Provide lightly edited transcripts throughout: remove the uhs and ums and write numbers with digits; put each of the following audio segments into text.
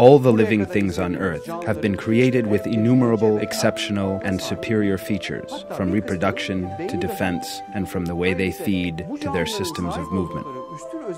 All the living things on Earth have been created with innumerable, exceptional, and superior features, from reproduction to defense, and from the way they feed to their systems of movement.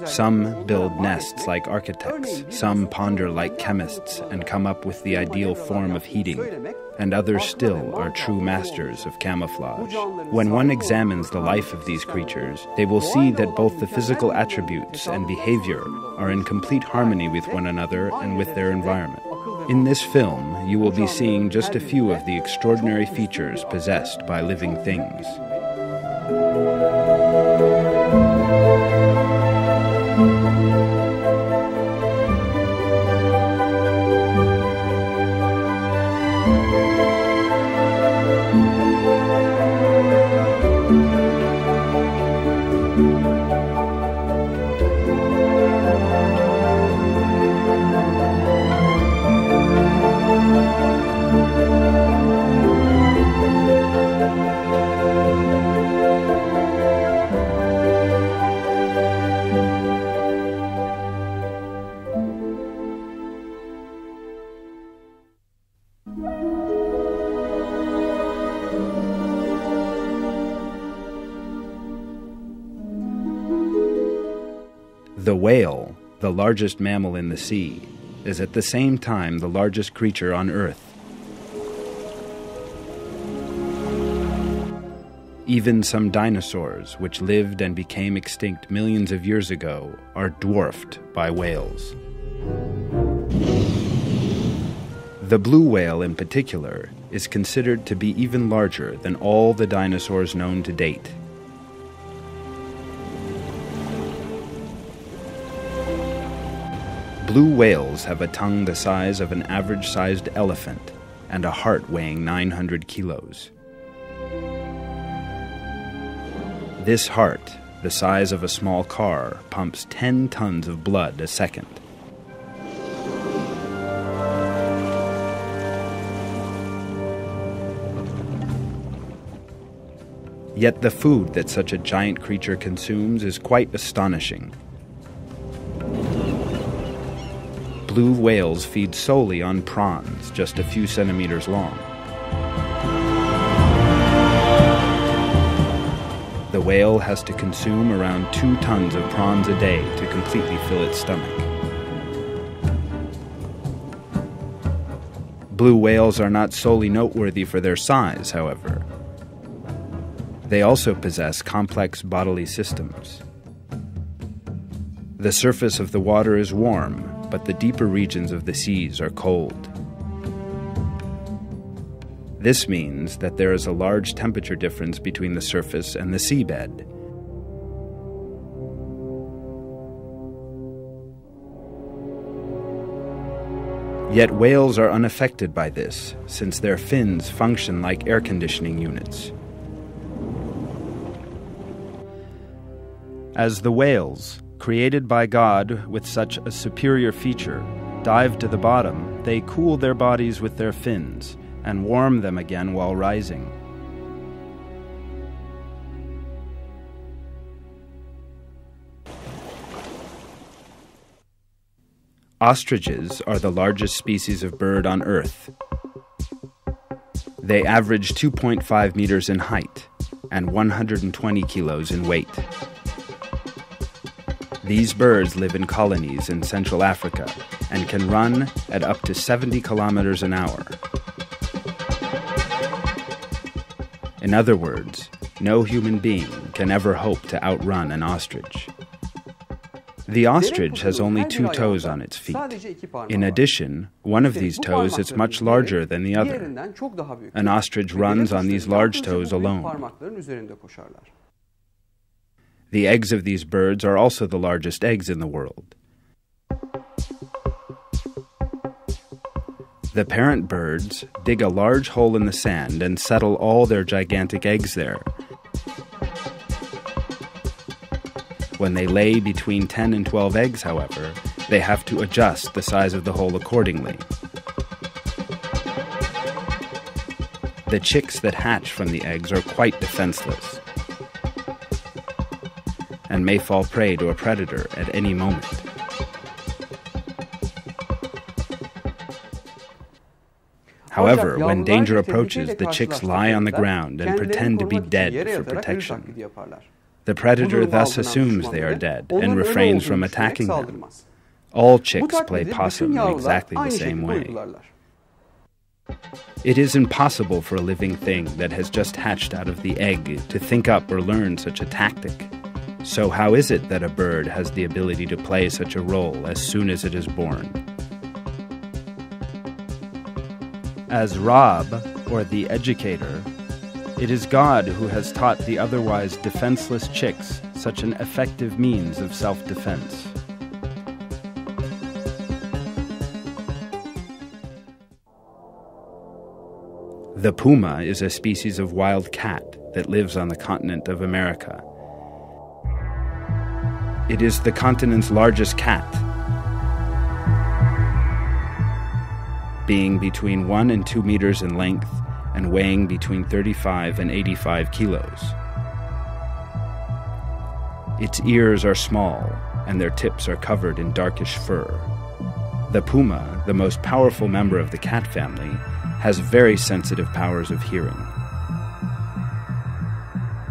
Some build nests like architects, some ponder like chemists and come up with the ideal form of heating, and others still are true masters of camouflage. When one examines the life of these creatures, they will see that both the physical attributes and behavior are in complete harmony with one another and with their environment. In this film, you will be seeing just a few of the extraordinary features possessed by living things. The whale, the largest mammal in the sea, is at the same time the largest creature on Earth. Even some dinosaurs, which lived and became extinct millions of years ago, are dwarfed by whales. The blue whale in particular is considered to be even larger than all the dinosaurs known to date. Blue whales have a tongue the size of an average-sized elephant and a heart weighing 900 kilos. This heart, the size of a small car, pumps 10 tons of blood a second. Yet the food that such a giant creature consumes is quite astonishing. Blue whales feed solely on prawns, just a few centimeters long. The whale has to consume around 2 tons of prawns a day to completely fill its stomach. Blue whales are not solely noteworthy for their size, however. They also possess complex bodily systems. The surface of the water is warm, but the deeper regions of the seas are cold. This means that there is a large temperature difference between the surface and the seabed. Yet whales are unaffected by this, since their fins function like air conditioning units. As the whales, created by God with such a superior feature, dive to the bottom, they cool their bodies with their fins and warm them again while rising. Ostriches are the largest species of bird on Earth. They average 2.5 meters in height and 120 kilos in weight. These birds live in colonies in Central Africa and can run at up to 70 kilometers an hour. In other words, no human being can ever hope to outrun an ostrich. The ostrich has only 2 toes on its feet. In addition, one of these toes is much larger than the other. An ostrich runs on these large toes alone. The eggs of these birds are also the largest eggs in the world. The parent birds dig a large hole in the sand and settle all their gigantic eggs there. When they lay between 10 and 12 eggs, however, they have to adjust the size of the hole accordingly. The chicks that hatch from the eggs are quite defenseless and may fall prey to a predator at any moment. However, when danger approaches, the chicks lie on the ground and pretend to be dead for protection. The predator thus assumes they are dead and refrains from attacking them. All chicks play possum in exactly the same way. It is impossible for a living thing that has just hatched out of the egg to think up or learn such a tactic. So how is it that a bird has the ability to play such a role as soon as it is born? As Rab, or the educator, it is God who has taught the otherwise defenseless chicks such an effective means of self-defense. The puma is a species of wild cat that lives on the continent of America. It is the continent's largest cat, being between 1 and 2 meters in length and weighing between 35 and 85 kilos. Its ears are small, and their tips are covered in darkish fur. The puma, the most powerful member of the cat family, has very sensitive powers of hearing.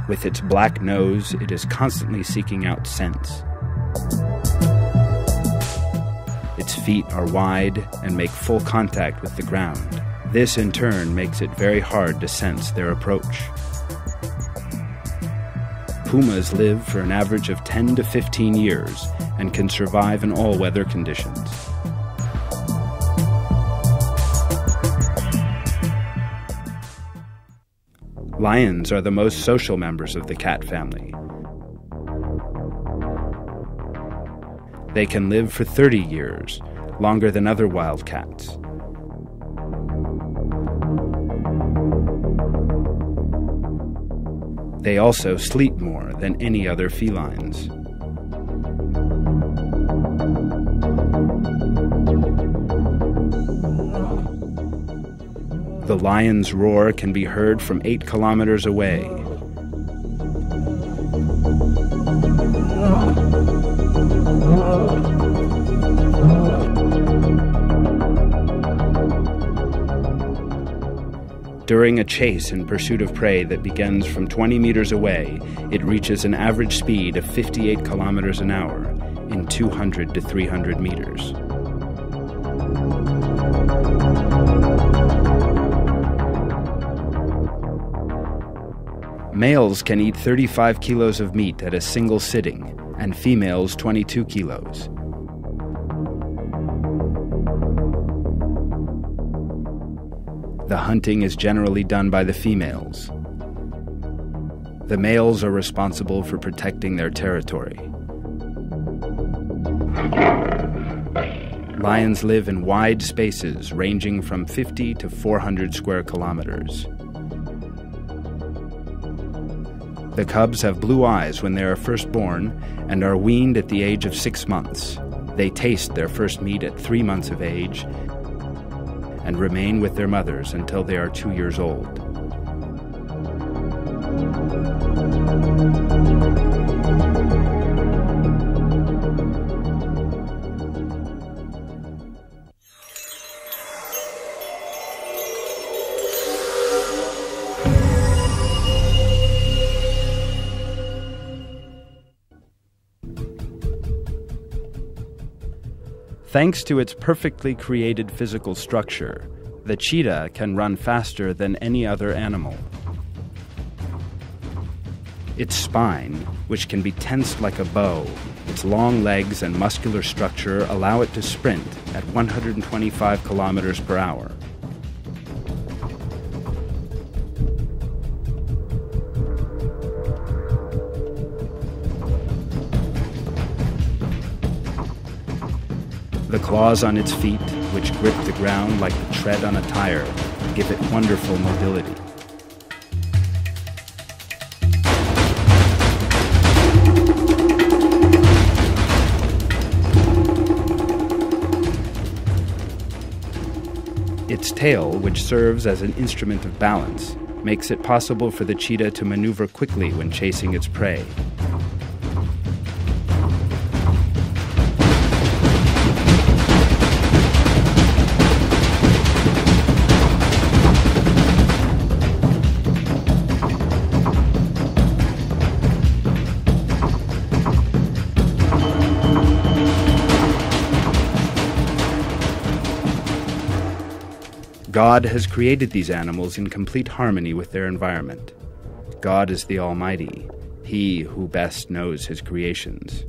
With its black nose, it is constantly seeking out scents. Its feet are wide and make full contact with the ground. This, in turn, makes it very hard to sense their approach. Pumas live for an average of 10 to 15 years and can survive in all weather conditions. Lions are the most social members of the cat family. They can live for 30 years, longer than other wild cats. They also sleep more than any other felines. The lion's roar can be heard from 8 kilometers away. During a chase in pursuit of prey that begins from 20 meters away, it reaches an average speed of 58 kilometers an hour in 200 to 300 meters. Males can eat 35 kilos of meat at a single sitting, and females 22 kilos. The hunting is generally done by the females. The males are responsible for protecting their territory. Lions live in wide spaces ranging from 50 to 400 square kilometers. The cubs have blue eyes when they are first born and are weaned at the age of 6 months. They taste their first meat at 3 months of age and remain with their mothers until they are 2 years old. Thanks to its perfectly created physical structure, the cheetah can run faster than any other animal. Its spine, which can be tensed like a bow, its long legs and muscular structure allow it to sprint at 125 kilometers per hour. The claws on its feet, which grip the ground like the tread on a tire, give it wonderful mobility. Its tail, which serves as an instrument of balance, makes it possible for the cheetah to maneuver quickly when chasing its prey. God has created these animals in complete harmony with their environment. God is the Almighty, He who best knows His creations.